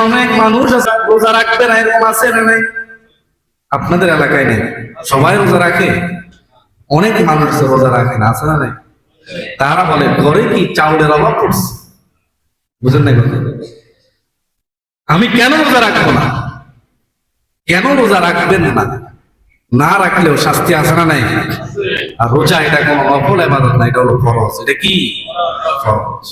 অনেক মানুষ আছে রোজা রাখবে না, এরকম আছে না নাই? আপনাদের এলাকায় নেই, সবাই রোজা রাখে, অনেক মানুষ রোজা রাখে না, আছে না নাই? তারা বলে ঘরে কি চাউলের অভাব পড়ছে, বুঝেন নাই কথা? আমি কেন রোজা রাখবো না? কেন রোজা রাখবেন না? না রাখলেও শাস্তি আছে না নাই? আর রোজা এটা কোনো নফল ইবাদত না, এটা হলো ফরজ। এটা কি ফরজ?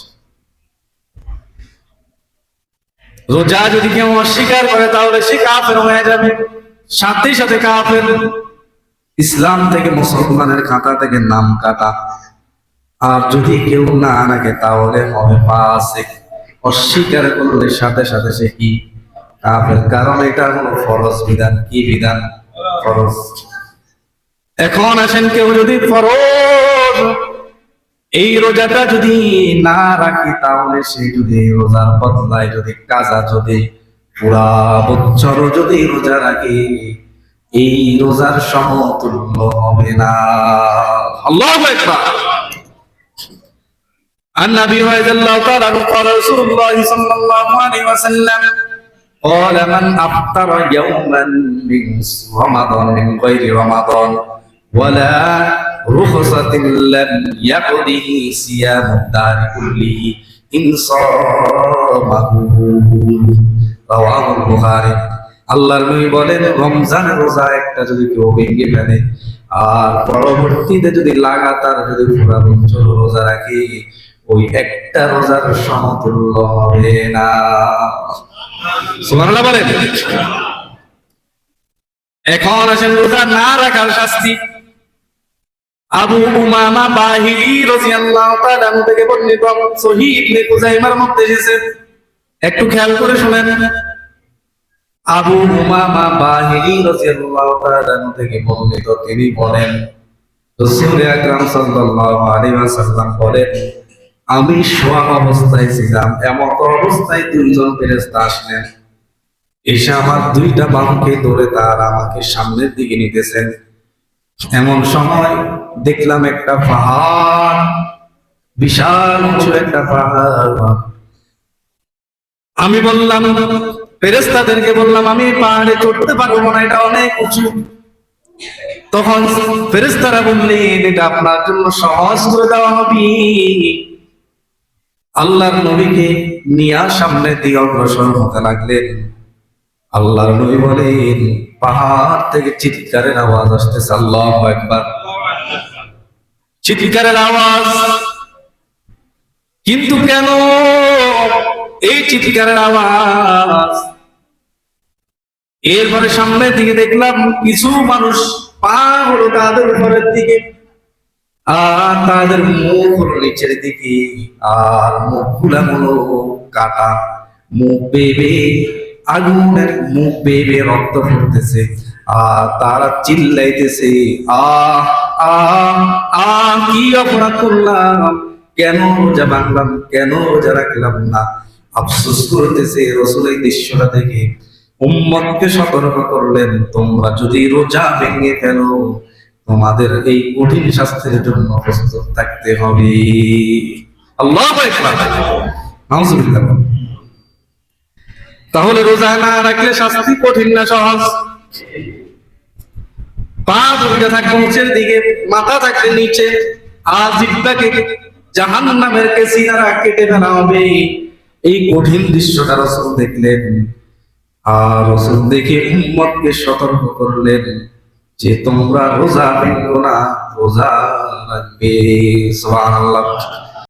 রোজা যদি কেউ অস্বীকার করে তাহলে সে কাফের হয়ে যাবে, সাথে সাথে কাফের, ইসলাম থেকে মুসলমানের খাতা থেকে নাম কাটা। আর যদি কেউ না রাখে তাহলে হবে ফাসিক, অস্বীকার করলে সাথে সাথে সে কি কাফের, কারণ এটা হলো ফরজ বিধান। কি বিধান? ফরজ। এখন আসেন, কেউ যদি ফরজ এই রোজাটা যদি না রাখি তাহলে সে যদি রোজার বদলায় যদি কাজা যদি পুরা বছর যদি রোজা রাখে, এই রোজার সমতুল্য হবে না। আল্লাহু আকবার। عن ابي هريره الله تعالى قال رسول الله صلى الله عليه وسلم قال من افطر يوما من رمضان من غير رمضان ولا رخصة لم يقضه صيام الدار كله إن صامه رواه البخاري। আল্লাহর নবী বলেন, রমজানের রোজা একটা যদি কেউ ভেঙে ফেলে আর পরবর্তীতে যদি লাগাতার যদি পুরা বছর রোজা রাখে, ওই একটা রোজার সমতুল্য হবে না। সুবহানাল্লাহ বলেন। এখন আসেন রোজা না রাখার শাস্তি। আবু উমামা বাহিলি রাদিয়াল্লাহু তাআলা থেকে বর্ণিত সহিহ ইবনে কুযাইমার মধ্যে এসেছে, একটু খেয়াল করে শুনেন। আবু উমামা বাহিলি রাদিয়াল্লাহু তাআলা থেকে বর্ণিত, তিনি বলেন রাসূল আকরাম সাল্লাল্লাহু আলাইহি ওয়াসাল্লাম বলেন, আমি শোয়া অবস্থায় ছিলাম, এমন অবস্থায় দুইজন ফেরেশতা আসলেন, এসে আমার দুইটা বাহুকে ধরে তারা আমাকে সামনের দিকে নিতেছেন। এমন সময় দেখলাম একটা পাহাড়, বিশাল উঁচু একটা পাহাড়। আমি বললাম, ফেরেশতাদেরকে বললাম, আমি পাহাড়ে চড়তে পারবো না, এটা অনেক উঁচু। তখন ফেরেশতারা বললেন, এটা আপনার জন্য সহজ করে দেওয়া হবে। আল্লাহর নবীকে নিয়ে সামনে দিয়ে অগ্রসর হতে লাগলেন। আল্লাহর নবী বলেন, পাহাড় থেকে চিৎকারের আওয়াজ আসতেছে। আল্লাহু আকবার। চিৎকারের আওয়াজ, কিন্তু কেন এই চিৎকারের আওয়াজ? এরপরে সামনের দিকে দেখলাম কিছু মানুষ পা হলো তাদের উপরের দিকে, আর তাদের মুখ হলো নিচের দিকে, আর মুখগুলা হলো কাটা, মুখ বেবে আগুনের, মুখ বেবে রক্ত পড়তেছে, আর তারা চিল্লাইতেছে, আহ আহ আহ, কি অপরাধ করলাম, কেন রোজা ভাঙলাম, কেন রোজা রাখলাম না, আফসোস করতেছে। রাসূল এই দৃশ্যটা দেখে উম্মতকে সতর্ক করলেন, তোমরা যদি রোজা ভেঙে ফেলো তোমাদের এই কঠিন শাস্তির জন্য প্রস্তুত থাকতে হবে। আল্লাহু আকবার। নাউজুবিল্লাহ। তাহলে রোজা না রাখলে শাস্তি কঠিন না সহজ? পা দুইটা থাকবে নিচের দিকে, মাথা থাকবে নিচে, আর জিহ্বাকে জাহান্নামের কেসি দ্বারা কেটে ফেলা হবে। এই কঠিন দৃশ্যটা রাসূল দেখলেন, আর রাসূল দেখে উম্মতকে সতর্ক করলেন যে তোমরা রোজা ভেঙো না, রোজা রাখবে। সুবহানাল্লাহ।